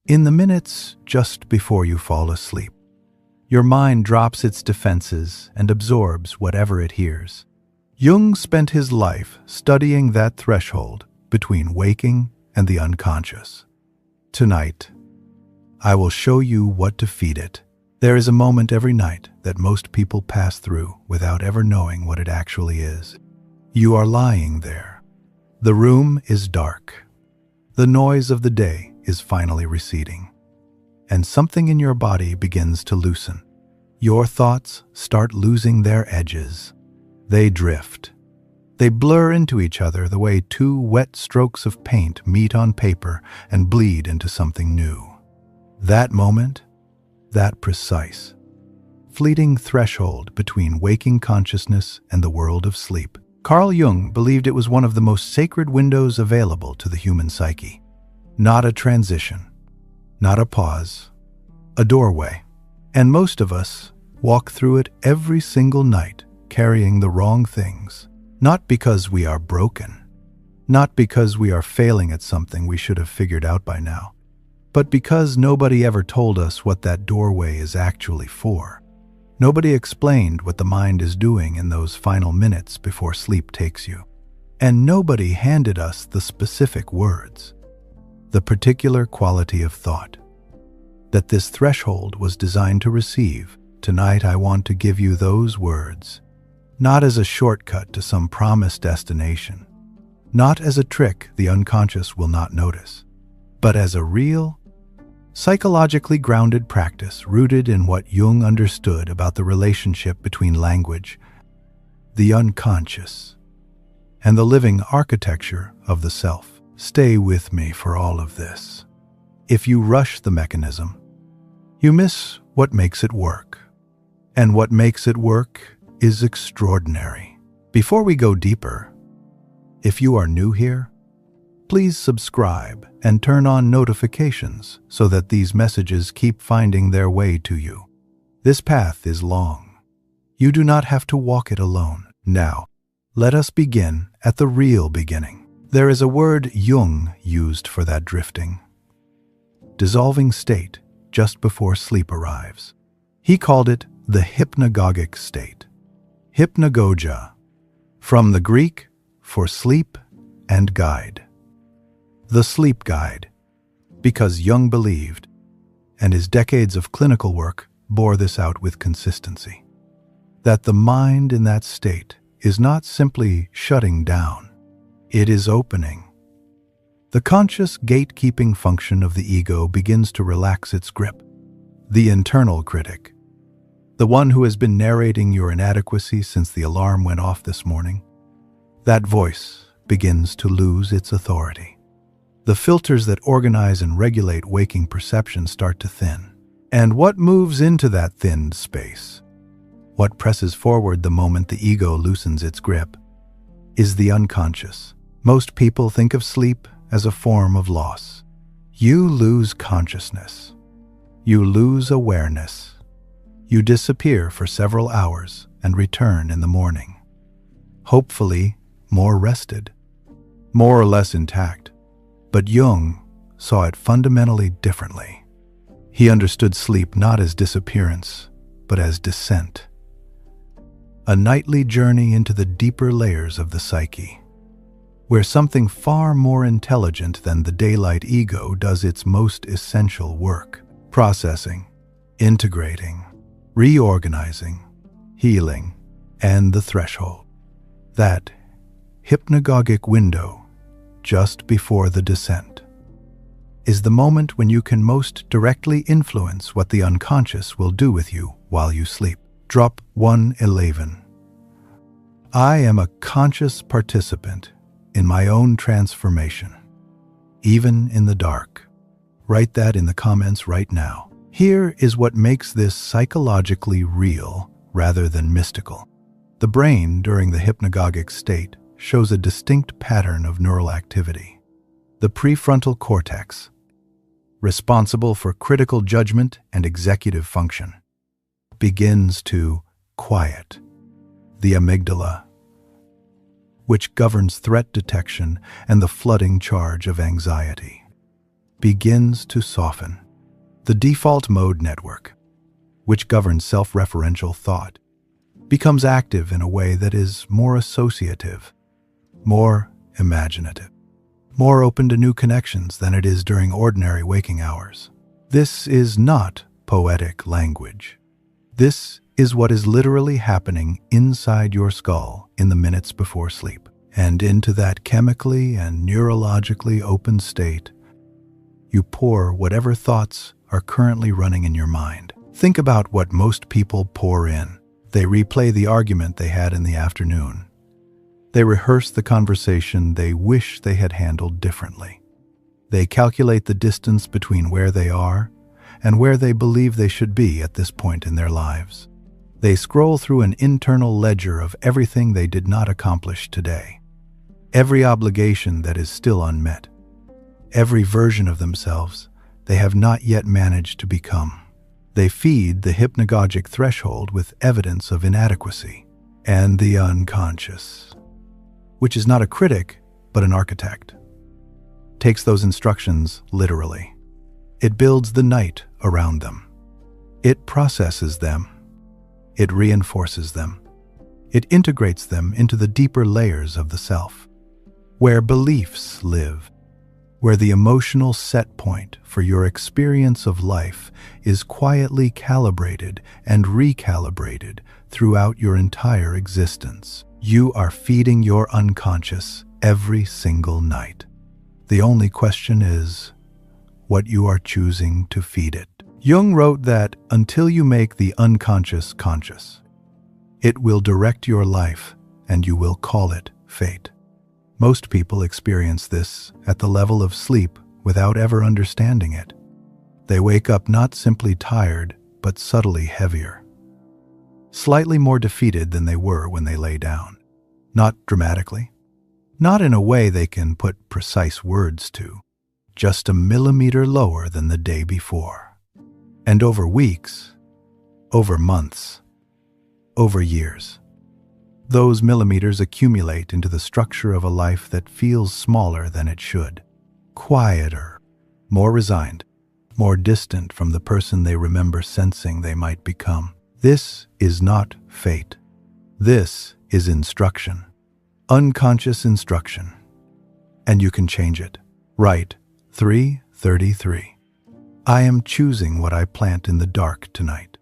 In the minutes just before you fall asleep, your mind drops its defenses and absorbs whatever it hears. Jung spent his life studying that threshold between waking and the unconscious. Tonight, I will show you what to feed it. There is a moment every night that most people pass through without ever knowing what it actually is. You are lying there. The room is dark. The noise of the day is finally receding, and something in your body begins to loosen. Your thoughts start losing their edges. They drift. They blur into each other the way two wet strokes of paint meet on paper and bleed into something new. That moment, that precise, fleeting threshold between waking consciousness and the world of sleep, Carl Jung believed it was one of the most sacred windows available to the human psyche. Not a transition, not a pause, a doorway. And most of us walk through it every single night, carrying the wrong things. Not because we are broken, not because we are failing at something we should have figured out by now, but because nobody ever told us what that doorway is actually for. Nobody explained what the mind is doing in those final minutes before sleep takes you. And nobody handed us the specific words, the particular quality of thought that this threshold was designed to receive. Tonight I want to give you those words, not as a shortcut to some promised destination, not as a trick the unconscious will not notice, but as a real, psychologically grounded practice rooted in what Jung understood about the relationship between language, the unconscious, and the living architecture of the self. Stay with me for all of this. If you rush the mechanism, you miss what makes it work. And what makes it work is extraordinary. Before we go deeper, if you are new here, please subscribe and turn on notifications so that these messages keep finding their way to you. This path is long. You do not have to walk it alone. Now, let us begin at the real beginning. There is a word Jung used for that drifting, dissolving state just before sleep arrives. He called it the hypnagogic state. Hypnagogia, from the Greek for sleep and guide. The sleep guide, because Jung believed, and his decades of clinical work bore this out with consistency, that the mind in that state is not simply shutting down, it is opening. The conscious gatekeeping function of the ego begins to relax its grip. The internal critic, the one who has been narrating your inadequacy since the alarm went off this morning, that voice begins to lose its authority. The filters that organize and regulate waking perception start to thin. And what moves into that thinned space, what presses forward the moment the ego loosens its grip, is the unconscious. Most people think of sleep as a form of loss. You lose consciousness. You lose awareness. You disappear for several hours and return in the morning, hopefully more rested, more or less intact. But Jung saw it fundamentally differently. He understood sleep not as disappearance, but as descent, a nightly journey into the deeper layers of the psyche, where something far more intelligent than the daylight ego does its most essential work, processing, integrating, reorganizing, healing, and the threshold. That hypnagogic window just before the descent is the moment when you can most directly influence what the unconscious will do with you while you sleep. Drop 111. I am a conscious participant in my own transformation, even in the dark. Write that in the comments right now. Here is what makes this psychologically real rather than mystical. The brain during the hypnagogic state shows a distinct pattern of neural activity. The prefrontal cortex, responsible for critical judgment and executive function, begins to quiet. The amygdala, which governs threat detection and the flooding charge of anxiety, begins to soften. The default mode network, which governs self-referential thought, becomes active in a way that is more associative, more imaginative, more open to new connections than it is during ordinary waking hours. This is not poetic language. This is what is literally happening inside your skull in the minutes before sleep. And into that chemically and neurologically open state, you pour whatever thoughts are currently running in your mind. Think about what most people pour in. They replay the argument they had in the afternoon. They rehearse the conversation they wish they had handled differently. They calculate the distance between where they are and where they believe they should be at this point in their lives. They scroll through an internal ledger of everything they did not accomplish today. Every obligation that is still unmet. Every version of themselves they have not yet managed to become. They feed the hypnagogic threshold with evidence of inadequacy. And the unconscious, which is not a critic, but an architect, takes those instructions literally. It builds the night around them. It processes them. It reinforces them. It integrates them into the deeper layers of the self, where beliefs live, where the emotional set point for your experience of life is quietly calibrated and recalibrated throughout your entire existence. You are feeding your unconscious every single night. The only question is what you are choosing to feed it. Jung wrote that until you make the unconscious conscious, it will direct your life and you will call it fate. Most people experience this at the level of sleep without ever understanding it. They wake up not simply tired, but subtly heavier, slightly more defeated than they were when they lay down. Not dramatically, not in a way they can put precise words to, just a millimeter lower than the day before. And over weeks, over months, over years, those millimeters accumulate into the structure of a life that feels smaller than it should, quieter, more resigned, more distant from the person they remember sensing they might become. This is not fate. This is instruction. Unconscious instruction. And you can change it. Write 333. I am choosing what I plant in the dark tonight.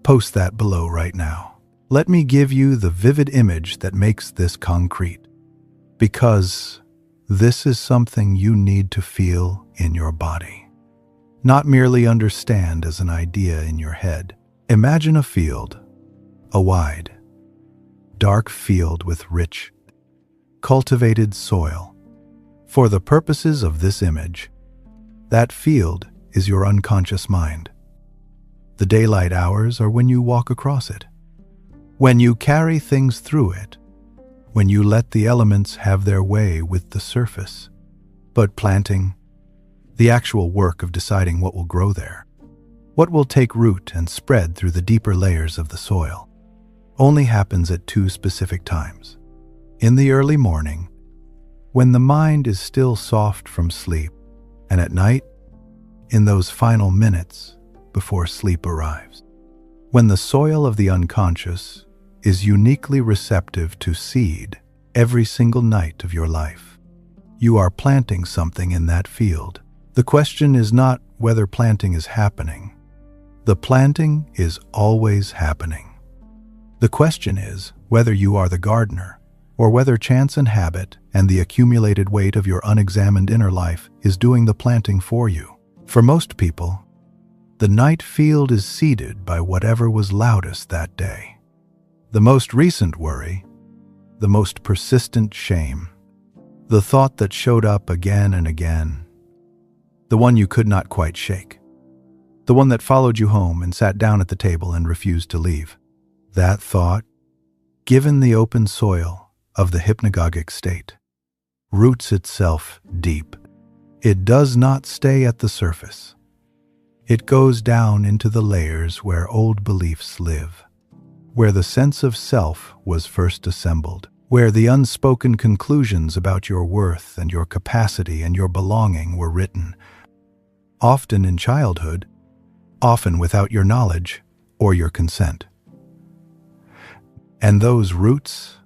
Post that below right now. Let me give you the vivid image that makes this concrete. Because this is something you need to feel in your body. Not merely understand as an idea in your head. Imagine a field, a wide, dark field with rich, cultivated soil. For the purposes of this image, that field is your unconscious mind. The daylight hours are when you walk across it, when you carry things through it, when you let the elements have their way with the surface. But planting, the actual work of deciding what will grow there, what will take root and spread through the deeper layers of the soil, only happens at two specific times. In the early morning, when the mind is still soft from sleep, and at night, in those final minutes before sleep arrives. When the soil of the unconscious is uniquely receptive to seed every single night of your life, you are planting something in that field. The question is not whether planting is happening. The planting is always happening. The question is whether you are the gardener, or whether chance and habit and the accumulated weight of your unexamined inner life is doing the planting for you. For most people, the night field is seeded by whatever was loudest that day. The most recent worry, the most persistent shame, the thought that showed up again and again, the one you could not quite shake, the one that followed you home and sat down at the table and refused to leave. That thought, given the open soil of the hypnagogic state, roots itself deep. It does not stay at the surface. It goes down into the layers where old beliefs live, where the sense of self was first assembled, where the unspoken conclusions about your worth and your capacity and your belonging were written, often in childhood, often without your knowledge or your consent. And those roots,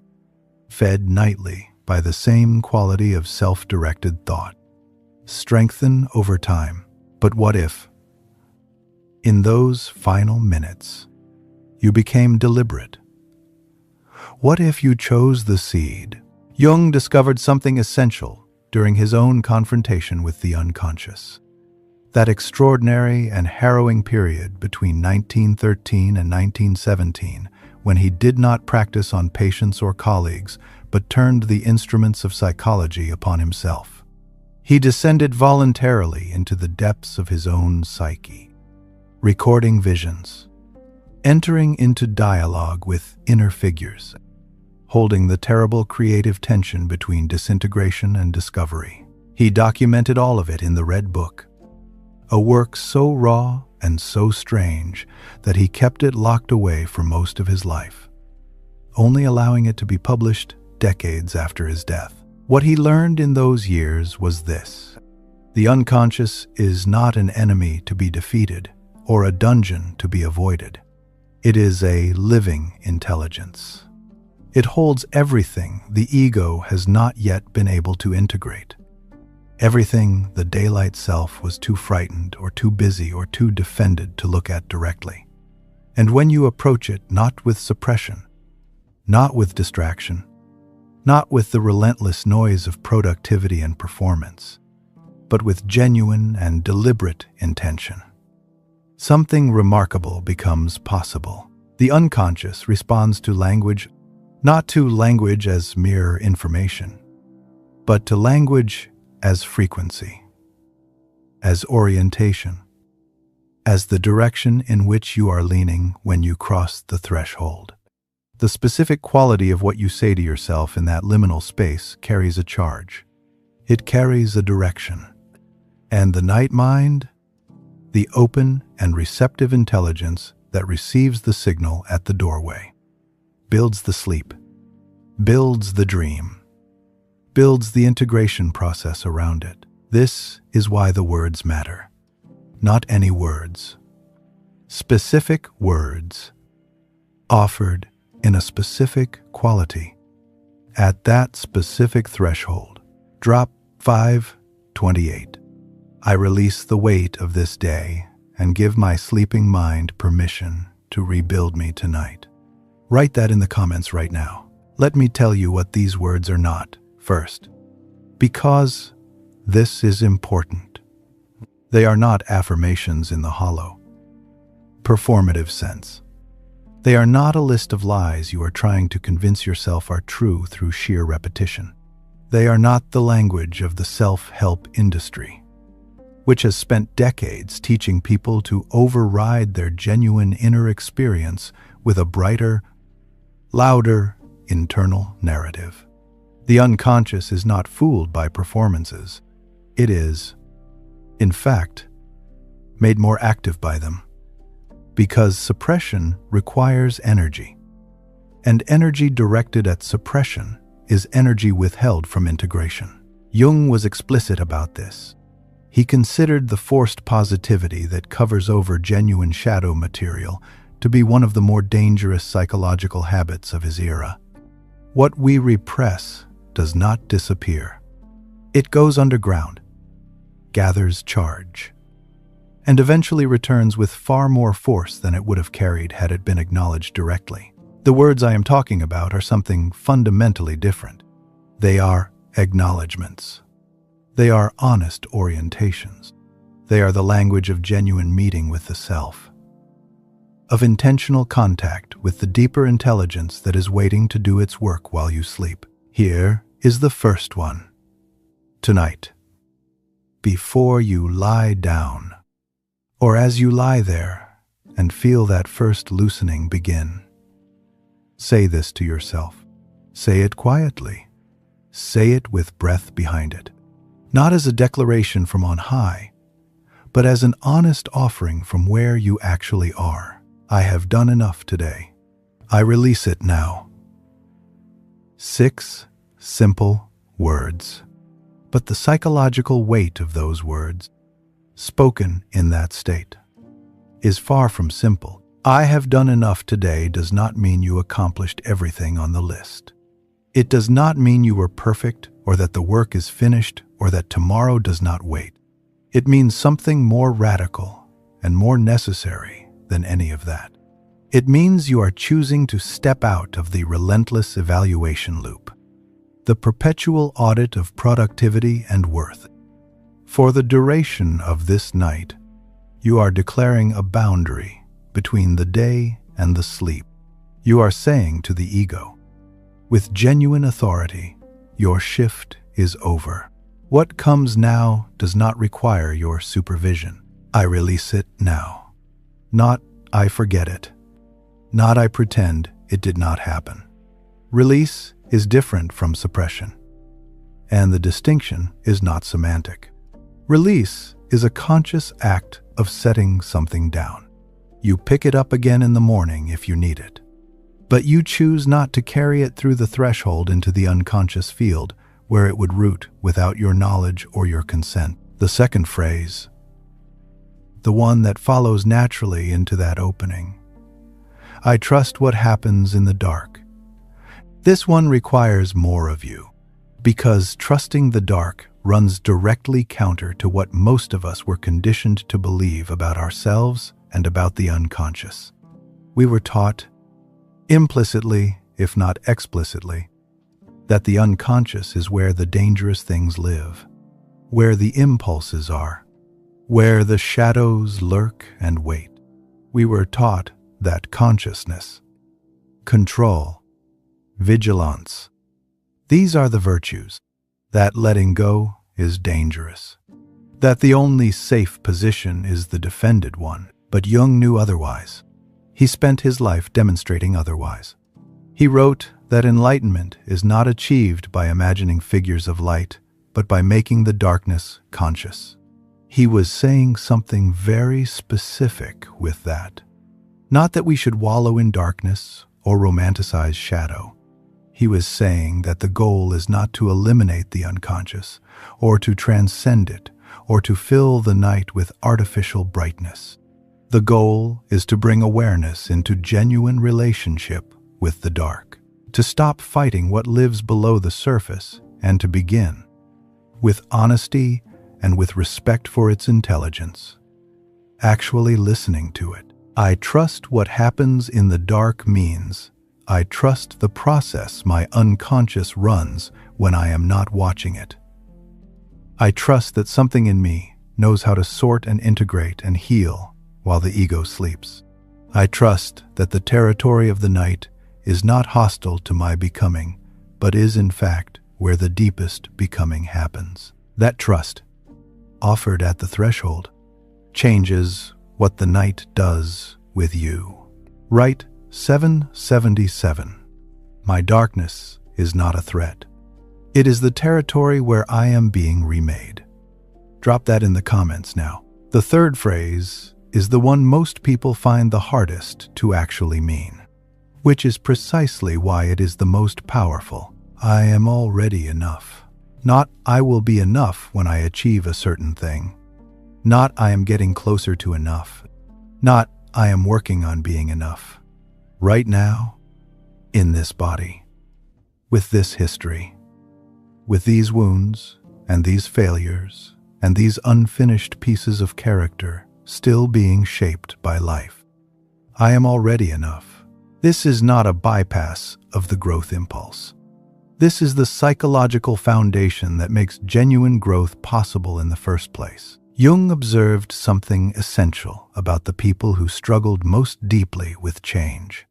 fed nightly by the same quality of self-directed thought, strengthen over time. But what if, in those final minutes, you became deliberate? What if you chose the seed? Jung discovered something essential during his own confrontation with the unconscious. That extraordinary and harrowing period between 1913 and 1917, when he did not practice on patients or colleagues, but turned the instruments of psychology upon himself. He descended voluntarily into the depths of his own psyche, recording visions, entering into dialogue with inner figures, holding the terrible creative tension between disintegration and discovery. He documented all of it in the Red Book, a work so raw and so strange that he kept it locked away for most of his life, only allowing it to be published decades after his death. What he learned in those years was this: the unconscious is not an enemy to be defeated or a dungeon to be avoided. It is a living intelligence. It holds everything the ego has not yet been able to integrate. Everything the daylight self was too frightened or too busy or too defended to look at directly. And when you approach it not with suppression, not with distraction, not with the relentless noise of productivity and performance, but with genuine and deliberate intention, something remarkable becomes possible. The unconscious responds to language, not to language as mere information, but to language as frequency, as orientation, as the direction in which you are leaning when you cross the threshold. The specific quality of what you say to yourself in that liminal space carries a charge. It carries a direction. And the night mind, the open and receptive intelligence that receives the signal at the doorway, builds the sleep, builds the dream, builds the integration process around it. This is why the words matter. Not any words. Specific words, offered in a specific quality, at that specific threshold. Drop 528. I release the weight of this day and give my sleeping mind permission to rebuild me tonight. Write that in the comments right now. Let me tell you what these words are not. First, because this is important. They are not affirmations in the hollow, performative sense. They are not a list of lies you are trying to convince yourself are true through sheer repetition. They are not the language of the self-help industry, which has spent decades teaching people to override their genuine inner experience with a brighter, louder internal narrative. The unconscious is not fooled by performances. It is, in fact, made more active by them. Because suppression requires energy, and energy directed at suppression is energy withheld from integration. Jung was explicit about this. He considered the forced positivity that covers over genuine shadow material to be one of the more dangerous psychological habits of his era. What we repress does not disappear. It goes underground, gathers charge, and eventually returns with far more force than it would have carried had it been acknowledged directly. The words I am talking about are something fundamentally different. They are acknowledgments. They are honest orientations. They are the language of genuine meeting with the self, of intentional contact with the deeper intelligence that is waiting to do its work while you sleep. Here is the first one. Tonight, before you lie down, or as you lie there and feel that first loosening begin, say this to yourself. Say it quietly. Say it with breath behind it. Not as a declaration from on high, but as an honest offering from where you actually are. I have done enough today. I release it now. 6 simple words, but the psychological weight of those words, spoken in that state, is far from simple. "I have done enough today" does not mean you accomplished everything on the list. It does not mean you were perfect, or that the work is finished, or that tomorrow does not wait. It means something more radical and more necessary than any of that. It means you are choosing to step out of the relentless evaluation loop, the perpetual audit of productivity and worth. For the duration of this night, you are declaring a boundary between the day and the sleep. You are saying to the ego, with genuine authority, your shift is over. What comes now does not require your supervision. I release it now. Not I forget it. Not I pretend it did not happen. Release is different from suppression, and the distinction is not semantic. Release is a conscious act of setting something down. You pick it up again in the morning if you need it, but you choose not to carry it through the threshold into the unconscious field where it would root without your knowledge or your consent. The second phrase, the one that follows naturally into that opening, I trust what happens in the dark. This one requires more of you, because trusting the dark runs directly counter to what most of us were conditioned to believe about ourselves and about the unconscious. We were taught, implicitly, if not explicitly, that the unconscious is where the dangerous things live, where the impulses are, where the shadows lurk and wait. We were taught that consciousness, control, vigilance, these are the virtues, that letting go is dangerous, that the only safe position is the defended one. But Jung knew otherwise. He spent his life demonstrating otherwise. He wrote that enlightenment is not achieved by imagining figures of light, but by making the darkness conscious. He was saying something very specific with that. Not that we should wallow in darkness or romanticize shadow. He was saying that the goal is not to eliminate the unconscious, or to transcend it, or to fill the night with artificial brightness. The goal is to bring awareness into genuine relationship with the dark, to stop fighting what lives below the surface, and to begin, with honesty and with respect for its intelligence, actually listening to it. I trust what happens in the dark means I trust the process my unconscious runs when I am not watching it. I trust that something in me knows how to sort and integrate and heal while the ego sleeps. I trust that the territory of the night is not hostile to my becoming, but is in fact where the deepest becoming happens. That trust, offered at the threshold, changes what the night does with you. Right 777. My darkness is not a threat. It is the territory where I am being remade. Drop that in the comments now. The third phrase is the one most people find the hardest to actually mean, which is precisely why it is the most powerful. I am already enough. Not I will be enough when I achieve a certain thing. Not I am getting closer to enough. Not I am working on being enough. Right now, in this body, with this history, with these wounds and these failures and these unfinished pieces of character still being shaped by life. I am already enough. This is not a bypass of the growth impulse. This is the psychological foundation that makes genuine growth possible in the first place. Jung observed something essential about the people who struggled most deeply with change.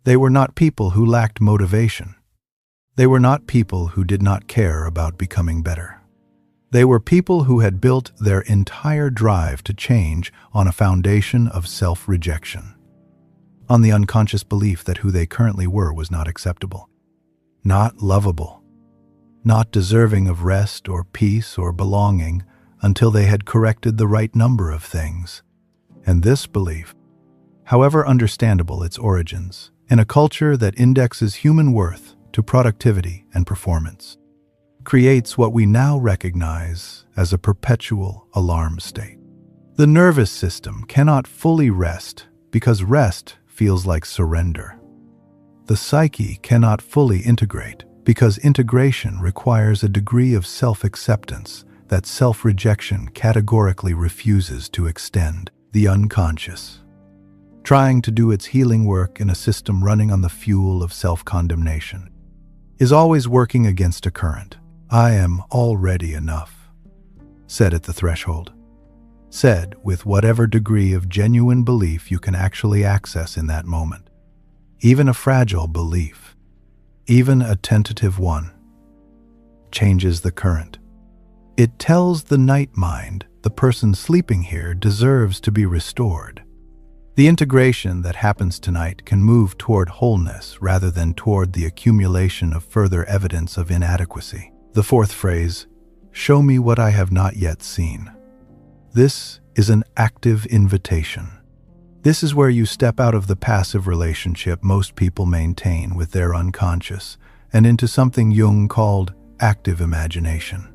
They were not people who lacked motivation. They were not people who did not care about becoming better. They were people who had built their entire drive to change on a foundation of self-rejection, on the unconscious belief that who they currently were was not acceptable, not lovable, not deserving of rest or peace or belonging until they had corrected the right number of things. And this belief, however understandable its origins, in a culture that indexes human worth to productivity and performance, creates what we now recognize as a perpetual alarm state. The nervous system cannot fully rest because rest feels like surrender. The psyche cannot fully integrate because integration requires a degree of self-acceptance that self-rejection categorically refuses to extend. The unconscious, trying to do its healing work in a system running on the fuel of self-condemnation, is always working against a current. I am already enough, said at the threshold. Said with whatever degree of genuine belief you can actually access in that moment. Even a fragile belief, even a tentative one, changes the current. It tells the night mind the person sleeping here deserves to be restored. The integration that happens tonight can move toward wholeness rather than toward the accumulation of further evidence of inadequacy. The fourth phrase, show me what I have not yet seen. This is an active invitation. This is where you step out of the passive relationship most people maintain with their unconscious and into something Jung called active imagination.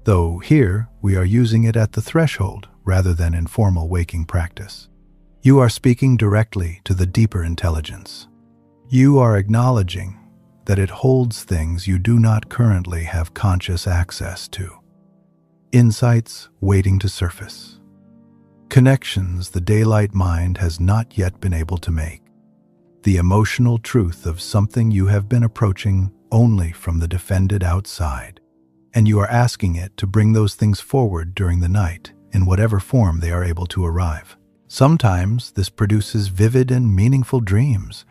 Though here we are using it at the threshold rather than in formal waking practice. You are speaking directly to the deeper intelligence. You are acknowledging that it holds things you do not currently have conscious access to. Insights waiting to surface. Connections the daylight mind has not yet been able to make. The emotional truth of something you have been approaching only from the defended outside. And you are asking it to bring those things forward during the night in whatever form they are able to arrive. Sometimes this produces vivid and meaningful dreams.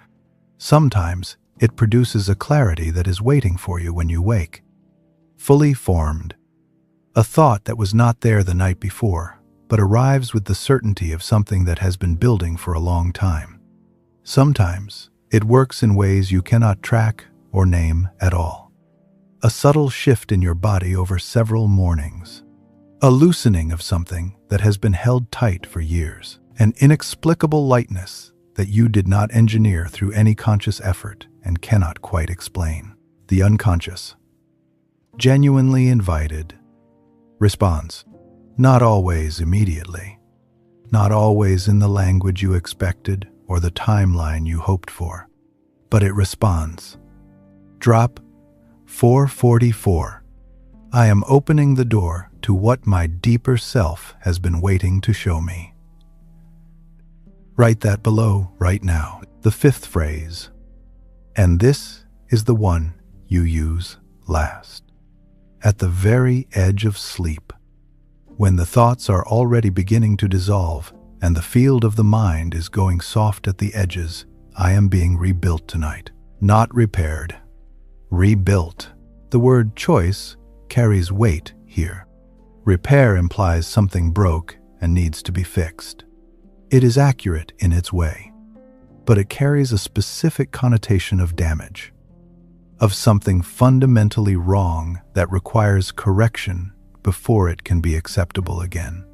Sometimes it produces a clarity that is waiting for you when you wake. Fully formed. A thought that was not there the night before, but arrives with the certainty of something that has been building for a long time. Sometimes it works in ways you cannot track or name at all. A subtle shift in your body over several mornings. A loosening of something that has been held tight for years. An inexplicable lightness that you did not engineer through any conscious effort and cannot quite explain. The unconscious, genuinely invited, responds. Not always immediately. Not always in the language you expected or the timeline you hoped for. But it responds. Drop 444. I am opening the door to what my deeper self has been waiting to show me. Write that below right now. The fifth phrase. And this is the one you use last. At the very edge of sleep, when the thoughts are already beginning to dissolve and the field of the mind is going soft at the edges, I am being rebuilt tonight. Not repaired. Rebuilt. The word choice carries weight here. Repair implies something broke and needs to be fixed. It is accurate in its way, but it carries a specific connotation of damage, of something fundamentally wrong that requires correction before it can be acceptable again.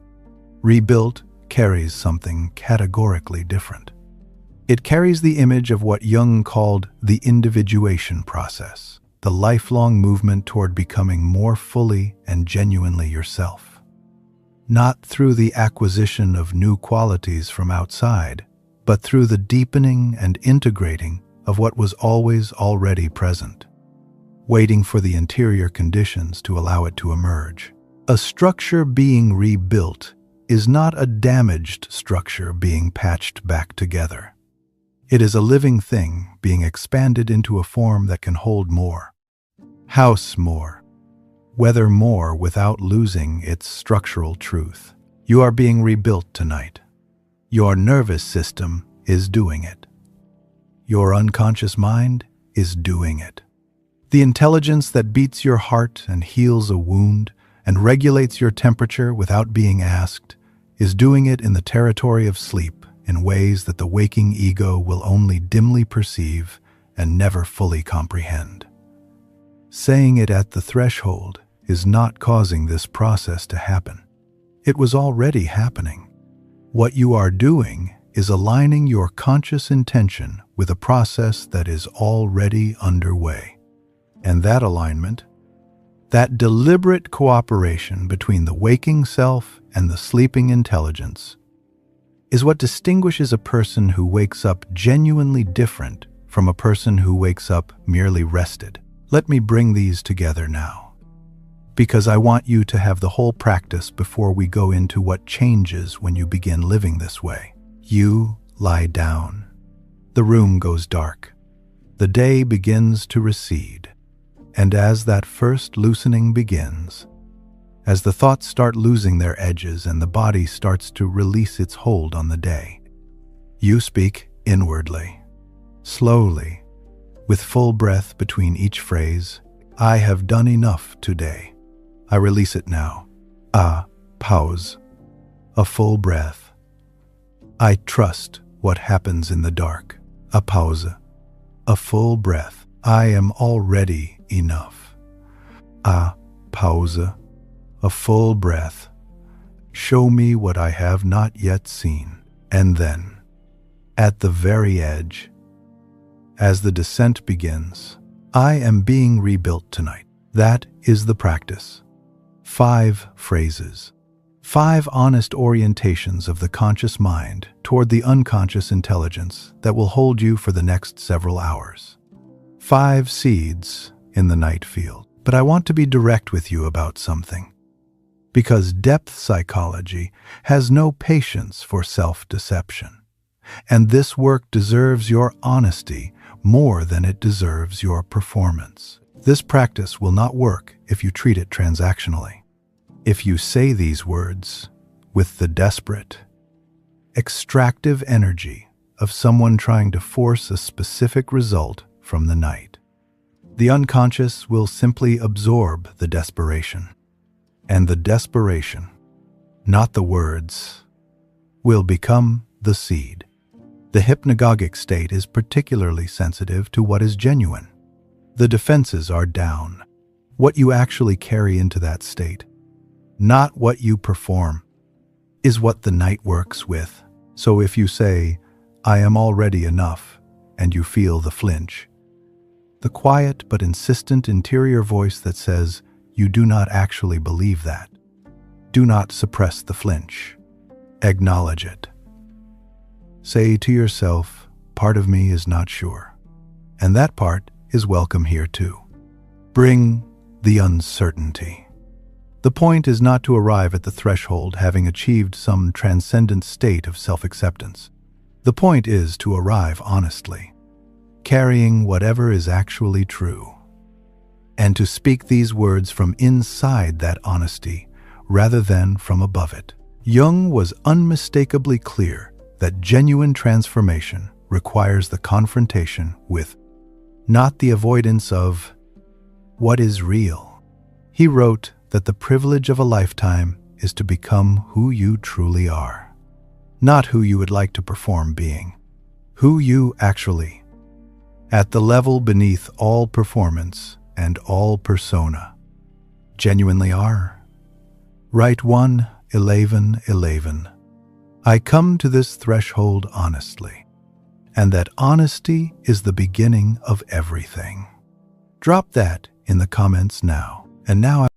Rebuilt carries something categorically different. It carries the image of what Jung called the individuation process, the lifelong movement toward becoming more fully and genuinely yourself. Not through the acquisition of new qualities from outside, but through the deepening and integrating of what was always already present, waiting for the interior conditions to allow it to emerge. A structure being rebuilt is not a damaged structure being patched back together. It is a living thing being expanded into a form that can hold more. House more. Weather more without losing its structural truth. You are being rebuilt tonight. Your nervous system is doing it. Your unconscious mind is doing it. The intelligence that beats your heart and heals a wound and regulates your temperature without being asked is doing it in the territory of sleep in ways that the waking ego will only dimly perceive and never fully comprehend. Saying it at the threshold is not causing this process to happen. It was already happening. What you are doing is aligning your conscious intention with a process that is already underway. And that alignment, that deliberate cooperation between the waking self and the sleeping intelligence is what distinguishes a person who wakes up genuinely different from a person who wakes up merely rested. Let me bring these together now, because I want you to have the whole practice before we go into what changes when you begin living this way. You lie down. The room goes dark. The day begins to recede. And as that first loosening begins, as the thoughts start losing their edges and the body starts to release its hold on the day, you speak inwardly, slowly, with full breath between each phrase. I have done enough today. I release it now. Pause. A full breath. I trust what happens in the dark. A pause. A full breath. I am already enough. A pause. A full breath. Show me what I have not yet seen. And then, at the very edge, as the descent begins, I am being rebuilt tonight. That is the practice. 5 phrases. 5 honest orientations of the conscious mind toward the unconscious intelligence that will hold you for the next several hours. 5 seeds in the night field. But I want to be direct with you about something, because depth psychology has no patience for self-deception, and this work deserves your honesty more than it deserves your performance. This practice will not work if you treat it transactionally. If you say these words with the desperate, extractive energy of someone trying to force a specific result from the night, the unconscious will simply absorb the desperation. And the desperation, not the words, will become the seed. The hypnagogic state is particularly sensitive to what is genuine. The defenses are down. What you actually carry into that state, not what you perform, is what the night works with. So if you say, I am already enough, and you feel the flinch, the quiet but insistent interior voice that says, you do not actually believe that. Do not suppress the flinch. Acknowledge it. Say to yourself, part of me is not sure, and that part is welcome here too. Bring the uncertainty. The point is not to arrive at the threshold having achieved some transcendent state of self-acceptance. The point is to arrive honestly, carrying whatever is actually true, and to speak these words from inside that honesty rather than from above it. Jung was unmistakably clear that genuine transformation requires the confrontation with, not the avoidance of, what is real. He wrote that the privilege of a lifetime is to become who you truly are, not who you would like to perform being, who you actually, at the level beneath all performance and all persona, genuinely are. Write 1:11:11. I come to this threshold honestly, and that honesty is the beginning of everything. Drop that in the comments now. And now